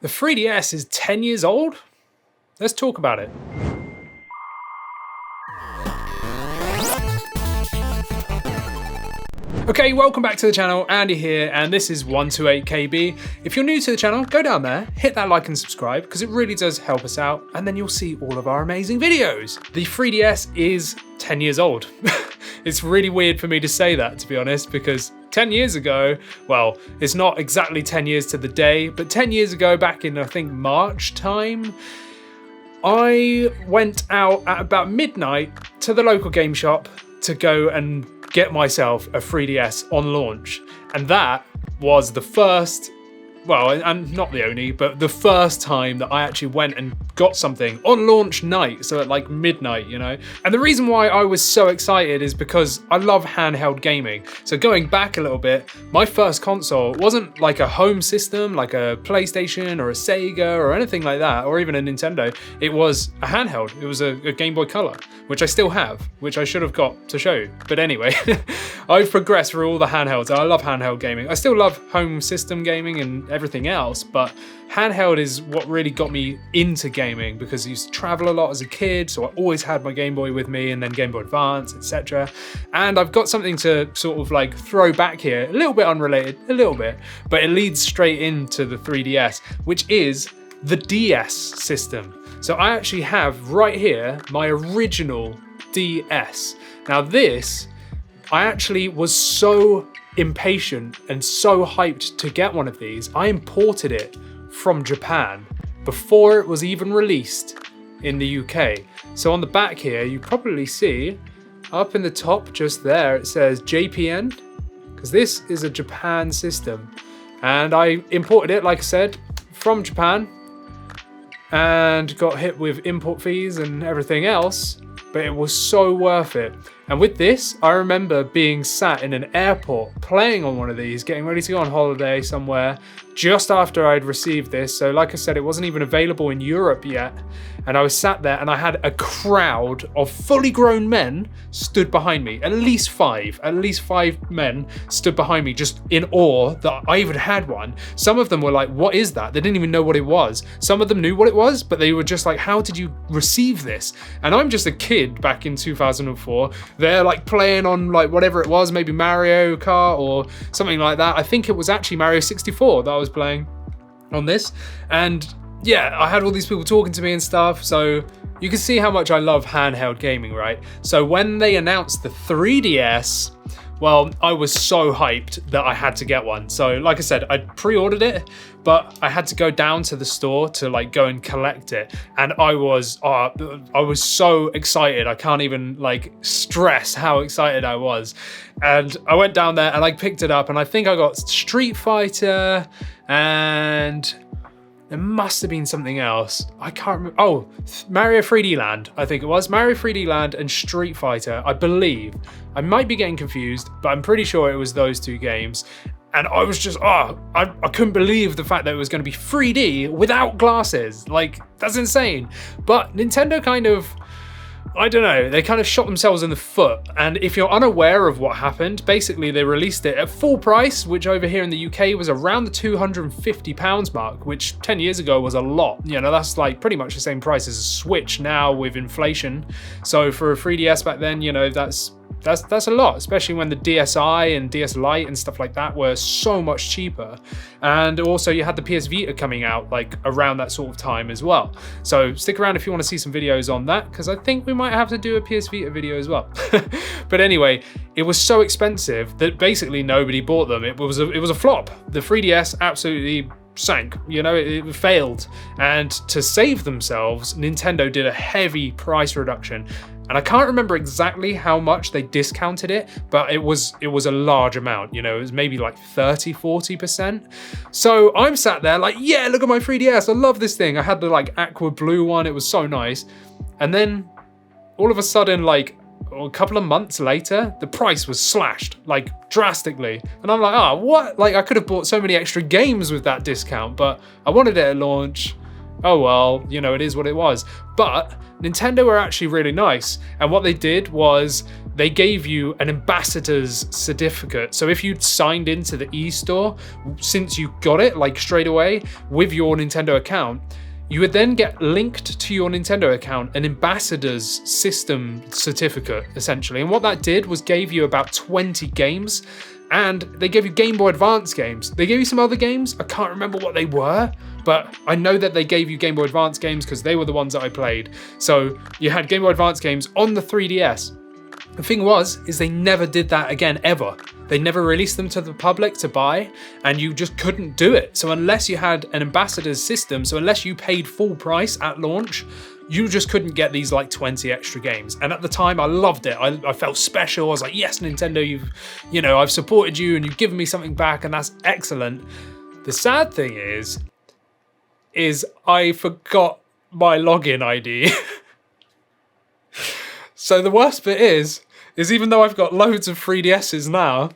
The 3DS is 10 years old? Let's talk about it. Okay, welcome back to the channel, Andy here, and this is 128KB. If you're new to the channel, go down there, hit that like and subscribe, because it really does help us out, and then you'll see all of our amazing videos. The 3DS is 10 years old. It's really weird for me to say that, to be honest, because 10 years ago, well, it's not exactly 10 years to the day, but 10 years ago, back in, I think, March time, I went out at about midnight to the local game shop to go and get myself a 3DS on launch. And that was the first, well, and not the only, but the first time that I actually went and got something on launch night, so at like midnight, you know? And the reason why I was so excited is because I love handheld gaming. So going back a little bit, my first console wasn't like a home system, like a PlayStation or a Sega or anything like that, or even a Nintendo. It was a handheld. It was a Game Boy Color, which I still have, which I should have got to show you. But anyway, I've progressed through all the handhelds. I love handheld gaming. I still love home system gaming and everything else, but handheld is what really got me into gaming because I used to travel a lot as a kid, so I always had my Game Boy with me, and then Game Boy Advance, etc. And I've got something to sort of like throw back here, a little bit unrelated, a little bit, but it leads straight into the 3DS, which is the DS system. So I actually have right here my original DS. Now this, I actually was so impatient and so hyped to get one of these. I imported it from Japan before it was even released in the UK. So on the back here, you probably see up in the top just there, it says JPN, because this is a Japan system. And I imported it, like I said, from Japan and got hit with import fees and everything else, but it was so worth it. And with this, I remember being sat in an airport playing on one of these, getting ready to go on holiday somewhere just after I'd received this. So like I said, it wasn't even available in Europe yet. And I was sat there and I had a crowd of fully grown men stood behind me. At least five men stood behind me just in awe that I even had one. Some of them were like, what is that? They didn't even know what it was. Some of them knew what it was, but they were just like, how did you receive this? And I'm just a kid back in 2004. They're like playing on like whatever it was, maybe Mario Kart or something like that. I think it was actually Mario 64 that I was playing on this. And yeah, I had all these people talking to me and stuff. So you can see how much I love handheld gaming, right? So when they announced the 3DS, well, I was so hyped that I had to get one. So like I said, I pre-ordered it, but I had to go down to the store to like go and collect it. And I was so excited. I can't even like stress how excited I was. And I went down there and I picked it up, and I think I got Street Fighter, and there must have been something else. I can't remember. Oh, Mario 3D Land, I think it was. Mario 3D Land and Street Fighter, I believe. I might be getting confused, but I'm pretty sure it was those two games. And I was just, I couldn't believe the fact that it was going to be 3D without glasses. Like, that's insane. But Nintendo kind of, I don't know, they kind of shot themselves in the foot. And if you're unaware of what happened, basically they released it at full price, which over here in the UK was around the £250 mark, which 10 years ago was a lot. You know, that's like pretty much the same price as a Switch now with inflation. So for a 3DS back then, you know, that's a lot, especially when the DSi and DS Lite and stuff like that were so much cheaper. And also you had the PS Vita coming out like around that sort of time as well. So stick around if you want to see some videos on that, because I think we might have to do a PS Vita video as well. But anyway, it was so expensive that basically nobody bought them. It was a flop. The 3DS absolutely sank, you know, it failed. And to save themselves, Nintendo did a heavy price reduction. And I can't remember exactly how much they discounted it, but it was a large amount, you know, it was maybe like 30-40%. So I'm sat there like, yeah, look at my 3DS, I love this thing. I had the like aqua blue one, it was so nice. And then all of a sudden, like a couple of months later, the price was slashed like drastically. And I'm like, oh, what? Like I could have bought so many extra games with that discount, but I wanted it at launch. Oh well, you know, it is what it was. But Nintendo were actually really nice, and what they did was they gave you an ambassador's certificate. So if you'd signed into the e-store, since you got it like straight away with your Nintendo account, you would then get linked to your Nintendo account an ambassador's system certificate, essentially. And what that did was gave you about 20 games, and they gave you Game Boy Advance games. They gave you some other games. I can't remember what they were, but I know that they gave you Game Boy Advance games because they were the ones that I played. So you had Game Boy Advance games on the 3DS. The thing is they never did that again, ever. They never released them to the public to buy, and you just couldn't do it. So unless you had an ambassador's system, so unless you paid full price at launch, you just couldn't get these like 20 extra games. And at the time, I loved it. I felt special. I was like, yes, Nintendo, I've supported you and you've given me something back, and that's excellent. The sad thing is I forgot my login ID. So the worst bit is even though I've got loads of 3DSs now,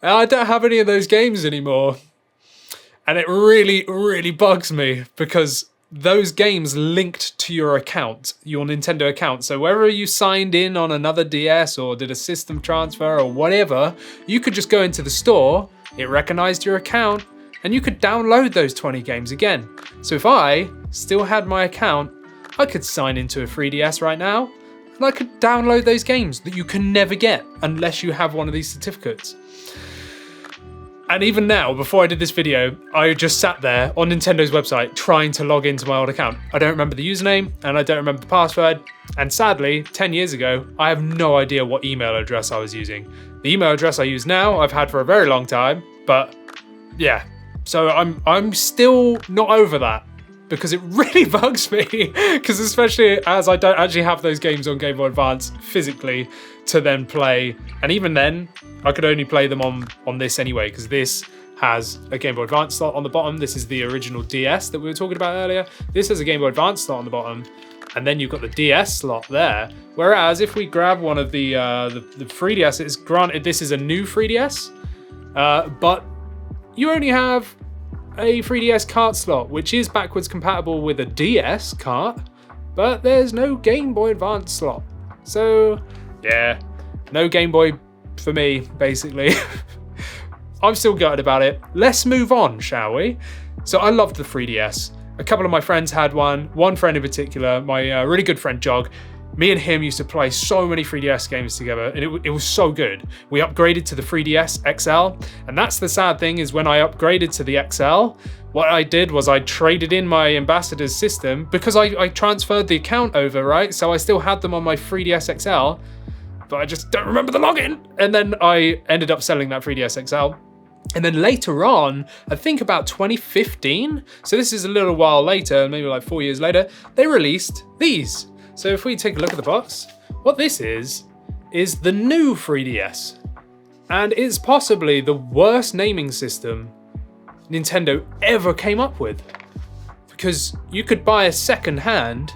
I don't have any of those games anymore. And it really, really bugs me because those games linked to your account, your Nintendo account. So whether you signed in on another DS or did a system transfer or whatever, you could just go into the store, it recognized your account, and you could download those 20 games again. So if I still had my account, I could sign into a 3DS right now, and I could download those games that you can never get unless you have one of these certificates. And even now, before I did this video, I just sat there on Nintendo's website trying to log into my old account. I don't remember the username and I don't remember the password. And sadly, 10 years ago, I have no idea what email address I was using. The email address I use now, I've had for a very long time, but yeah. So I'm still not over that, because it really bugs me, because especially as I don't actually have those games on Game Boy Advance physically to then play, and even then I could only play them on this anyway, because this has a Game Boy Advance slot on the bottom. This is the original DS that we were talking about earlier. This has a Game Boy Advance slot on the bottom, and then you've got the DS slot there. Whereas if we grab one of the 3DS, it's granted this is a new 3DS, but you only have a 3DS cart slot, which is backwards compatible with a DS cart, but there's no Game Boy Advance slot. So yeah, no Game Boy for me, basically. I'm still gutted about it. Let's move on, shall we? So I loved the 3DS. A couple of my friends had one friend in particular, my really good friend Jog. Me and him used to play so many 3DS games together, and it was so good. We upgraded to the 3DS XL, and that's the sad thing, is when I upgraded to the XL, what I did was I traded in my ambassador's system, because I transferred the account over, right? So I still had them on my 3DS XL, but I just don't remember the login. And then I ended up selling that 3DS XL. And then later on, I think about 2015, so this is a little while later, maybe like 4 years later, they released these. So if we take a look at the box, what this is the new 3DS. And it's possibly the worst naming system Nintendo ever came up with. Because you could buy a second-hand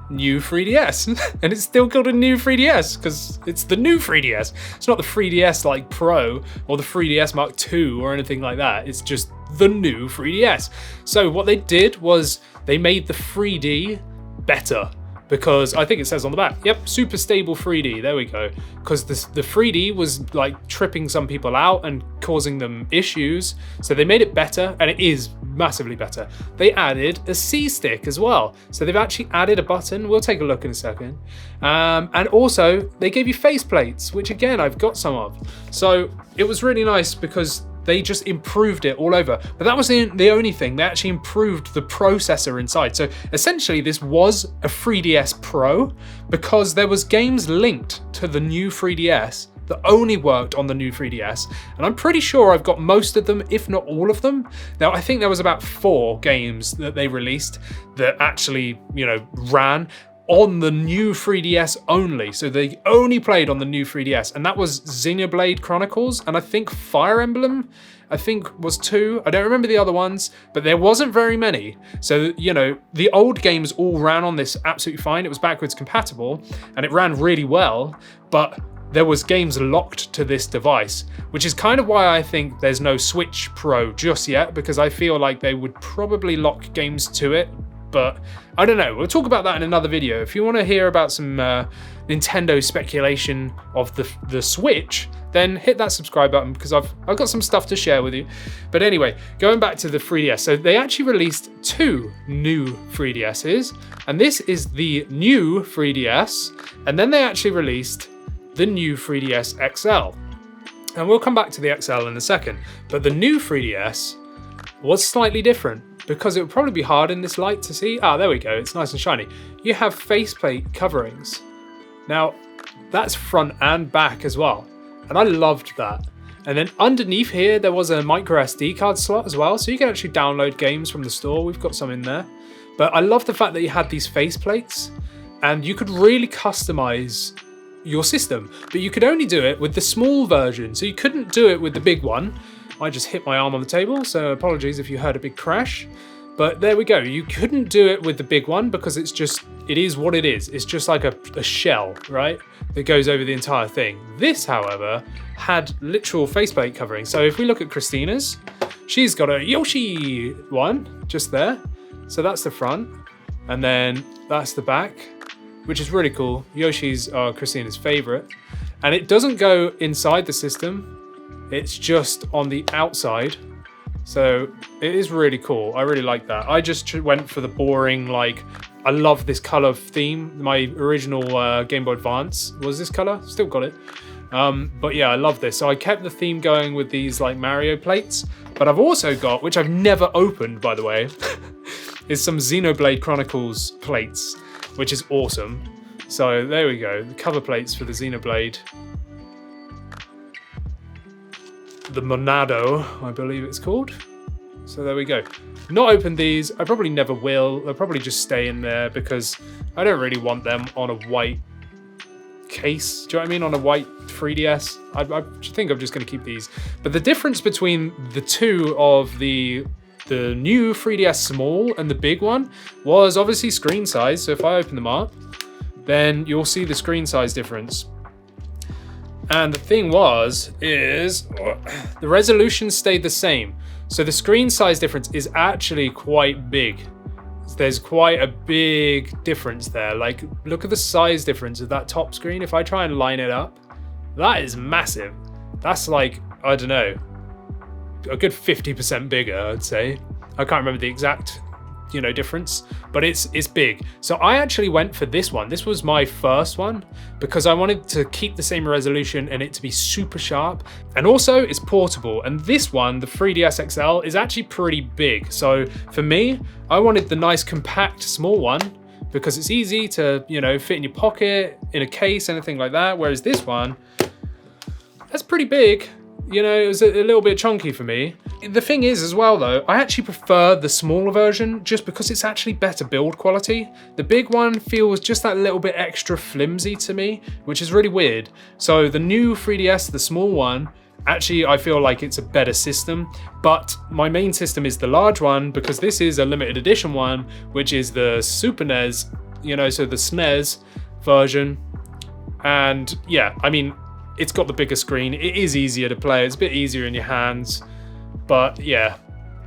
new 3DS, and it's still called a new 3DS, because it's the new 3DS. It's not the 3DS like Pro, or the 3DS Mark II, or anything like that. It's just the new 3DS. So what they did was they made the 3D better. Because I think it says on the back, yep, super stable 3D, there we go. Because the 3D was like tripping some people out and causing them issues. So they made it better, and it is massively better. They added a C stick as well. So they've actually added a button, we'll take a look in a second. And also they gave you faceplates, which again, I've got some of. So it was really nice because they just improved it all over. But that was the only thing. They actually improved the processor inside. So essentially this was a 3DS Pro, because there was games linked to the new 3DS that only worked on the new 3DS. And I'm pretty sure I've got most of them, if not all of them. Now, I think there was about 4 games that they released that actually, ran on the new 3DS only. So they only played on the new 3DS, and that was Xenoblade Chronicles, and I think Fire Emblem, was 2. I don't remember the other ones, but there wasn't very many. So, the old games all ran on this absolutely fine. It was backwards compatible, and it ran really well, but there was games locked to this device, which is kind of why I think there's no Switch Pro just yet, because I feel like they would probably lock games to it but I don't know. We'll talk about that in another video. If you want to hear about some Nintendo speculation of the Switch, then hit that subscribe button because I've got some stuff to share with you. But anyway, going back to the 3DS. So they actually released 2 new 3DSs, and this is the new 3DS, and then they actually released the new 3DS XL. And we'll come back to the XL in a second, but the new 3DS was slightly different because it would probably be hard in this light to see. Ah, there we go, it's nice and shiny. You have faceplate coverings. Now, that's front and back as well, and I loved that. And then underneath here, there was a micro SD card slot as well, so you can actually download games from the store. We've got some in there. But I love the fact that you had these faceplates, and you could really customize your system, but you could only do it with the small version, so you couldn't do it with the big one. I just hit my arm on the table, so apologies if you heard a big crash, but there we go. You couldn't do it with the big one because it is what it is. It's just like a shell, right, that goes over the entire thing. This, however, had literal faceplate covering. So if we look at Christina's, she's got a Yoshi one just there. So that's the front, and then that's the back, which is really cool. Yoshi's are Christina's favorite. And it doesn't go inside the system, it's just on the outside. So it is really cool. I really like that. I just went for the boring, like, I love this color theme. My original Game Boy Advance was this color, still got it. But yeah, I love this. So I kept the theme going with these like Mario plates, but I've also got, which I've never opened by the way, is some Xenoblade Chronicles plates, which is awesome. So there we go, the cover plates for the Xenoblade. The Monado, I believe it's called. So there we go. Not opened these, I probably never will. They'll probably just stay in there because I don't really want them on a white case. Do you know what I mean? On a white 3DS. I think I'm just gonna keep these. But the difference between the two of the new 3DS Small and the big one was obviously screen size. So if I open them up, then you'll see the screen size difference. And the thing is the resolution stayed the same. So the screen size difference is actually quite big. There's quite a big difference there. Like, look at the size difference of that top screen. If I try and line it up, that is massive. That's like, I don't know, a good 50% bigger, I'd say. I can't remember the exact, difference, but it's big. So I actually went for this one. This was my first one because I wanted to keep the same resolution and it to be super sharp. And also it's portable. And this one, the 3DS XL, is actually pretty big. So for me, I wanted the nice compact small one because it's easy to, fit in your pocket, in a case, anything like that. Whereas this one, that's pretty big. It was a little bit chunky for me. The thing is as well though, I actually prefer the smaller version just because it's actually better build quality. The big one feels just that little bit extra flimsy to me, which is really weird. So the new 3DS, the small one, actually I feel like it's a better system, but my main system is the large one because this is a limited edition one, which is the Super NES, so the SNES version. And yeah, I mean, it's got the bigger screen. It is easier to play. It's a bit easier in your hands. But yeah,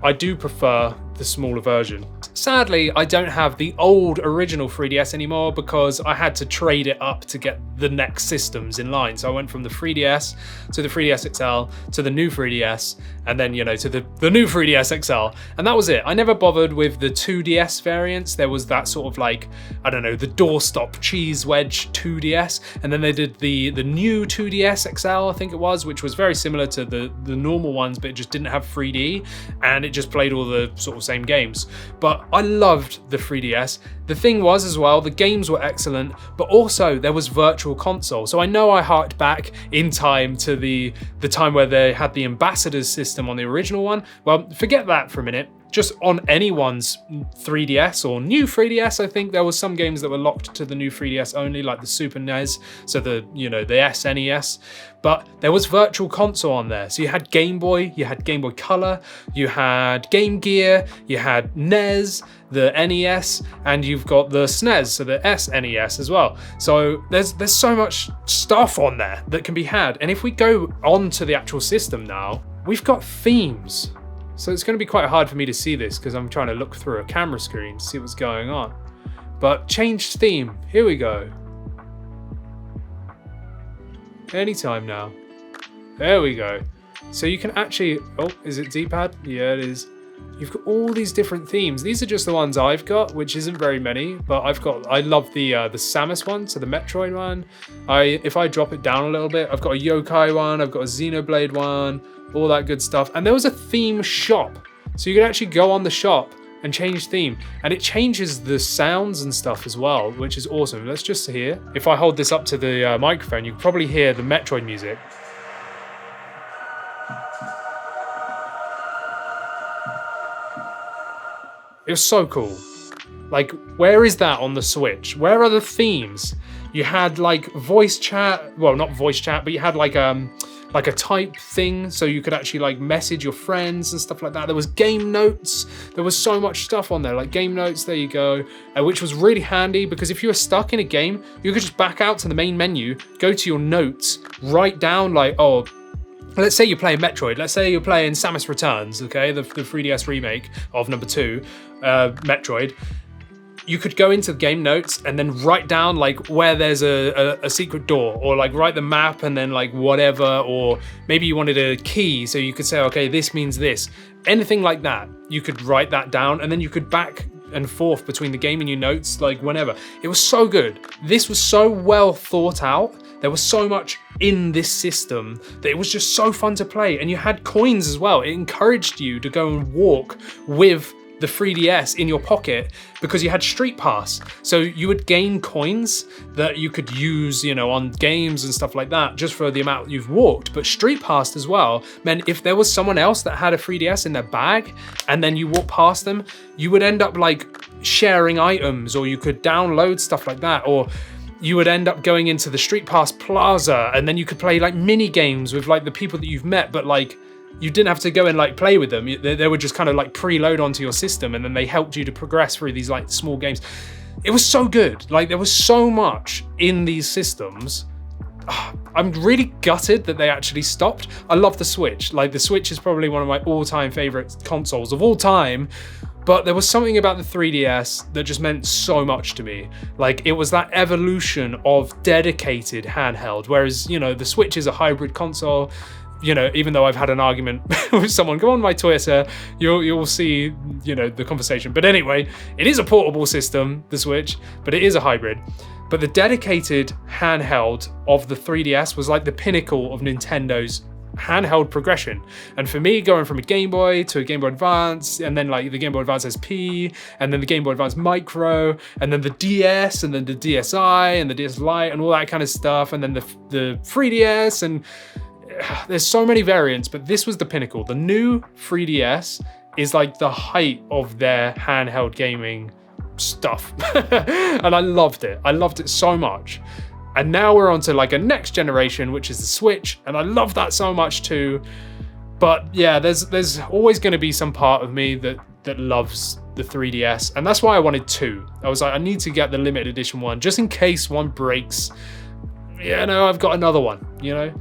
I do prefer the smaller version. Sadly, I don't have the old original 3DS anymore because I had to trade it up to get the next systems in line. So I went from the 3DS to the 3DS XL to the new 3DS and then, to the new 3DS XL. And that was it. I never bothered with the 2DS variants. There was that sort of like, I don't know, the doorstop cheese wedge 2DS. And then they did the new 2DS XL, I think it was, which was very similar to the normal ones, but it just didn't have 3D and it just played all the sort of same games. But I loved the 3DS. The thing was as well, the games were excellent, but also there was Virtual Console. So I know I harked back in time to the time where they had the Ambassadors system on the original one. Well, forget that for a minute. Just on anyone's 3DS or new 3DS, I think there was some games that were locked to the new 3DS only, like the Super NES, so the SNES. But there was Virtual Console on there. So you had Game Boy, you had Game Boy Color, you had Game Gear, you had NES, the NES, and you've got the SNES, so the SNES as well. So there's so much stuff on there that can be had. And if we go on to the actual system now, we've got themes. So it's going to be quite hard for me to see this because I'm trying to look through a camera screen to see what's going on. But change theme, here we go. Anytime now. There we go. So you can actually, oh, is it D-pad? Yeah, it is. You've got all these different themes. These are just the ones I've got, which isn't very many, but I love the Samus one, so the Metroid one. If I drop it down a little bit, I've got a Yokai one, I've got a Xenoblade one, all that good stuff. And there was a theme shop. So you can actually go on the shop and change theme. And it changes the sounds and stuff as well, which is awesome. Let's just hear. If I hold this up to the microphone, you can probably hear the Metroid music. It was so cool. Like, where is that on the Switch? Where are the themes? You had like voice chat, well, not voice chat, but you had like a type thing, so you could actually like message your friends and stuff like that. There was game notes. There was so much stuff on there, like game notes, there you go, which was really handy because if you were stuck in a game, you could just back out to the main menu, go to your notes, write down like, oh, let's say you're playing Metroid. Let's say you're playing Samus Returns, okay, the 3DS remake of number 2, Metroid. You could go into the game notes and then write down like where there's a secret door, or like write the map and then like whatever, or maybe you wanted a key, so you could say, okay, this means this. Anything like that, you could write that down and then you could back and forth between the game and your notes, like whenever. It was so good. This was so well thought out. There was so much in this system that it was just so fun to play. And you had coins as well. It encouraged you to go and walk with the 3DS in your pocket because you had Streetpass. So you would gain coins that you could use, you know, on games and stuff like that, just for the amount you've walked. But Streetpass as well meant if there was someone else that had a 3DS in their bag and then you walk past them, you would end up like sharing items, or you could download stuff like that, or you would end up going into the Streetpass Plaza and then you could play like mini games with like the people that you've met, but like you didn't have to go and like play with them. They would just kind of like preload onto your system and then they helped you to progress through these like small games. It was so good. Like there was so much in these systems. I'm really gutted that they actually stopped. I love the Switch. Like the Switch is probably one of my all-time favorite consoles of all time. But there was something about the 3DS that just meant so much to me. Like it was that evolution of dedicated handheld, whereas, you know, the Switch is a hybrid console. You know, even though I've had an argument with someone, go on my Twitter, you'll see, you know, the conversation. But anyway, it is a portable system, the Switch, but it is a hybrid. But the dedicated handheld of the 3DS was like the pinnacle of Nintendo's handheld progression. And for me, going from a Game Boy to a Game Boy Advance, and then like the Game Boy Advance SP, and then the Game Boy Advance Micro, and then the DS, and then the DSi, and the DS Lite, and all that kind of stuff, and then the 3DS, and there's so many variants, but this was the pinnacle. The new 3DS is like the height of their handheld gaming stuff. And I loved it. I loved it so much. And now we're on to like a next generation, which is the Switch. And I love that so much too. But yeah, there's always going to be some part of me that loves the 3DS. And that's why I wanted 2. I was like, I need to get the limited edition one, just in case one breaks. Yeah, no, I've got another one, you know?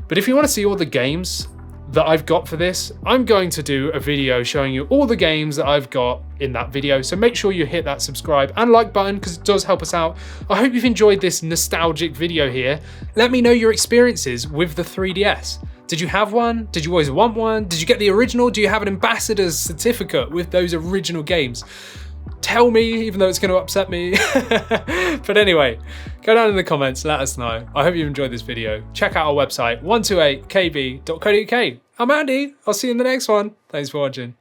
But if you want to see all the games that I've got for this, I'm going to do a video showing you all the games that I've got in that video. So make sure you hit that subscribe and like button because it does help us out. I hope you've enjoyed this nostalgic video here. Let me know your experiences with the 3DS. Did you have one? Did you always want one? Did you get the original? Do you have an ambassador's certificate with those original games? Tell me, even though it's going to upset me. But anyway, go down in the comments, let us know. I hope you enjoyed this video. Check out our website, 128kb.co.uk. I'm Andy. I'll see you in the next one. Thanks for watching.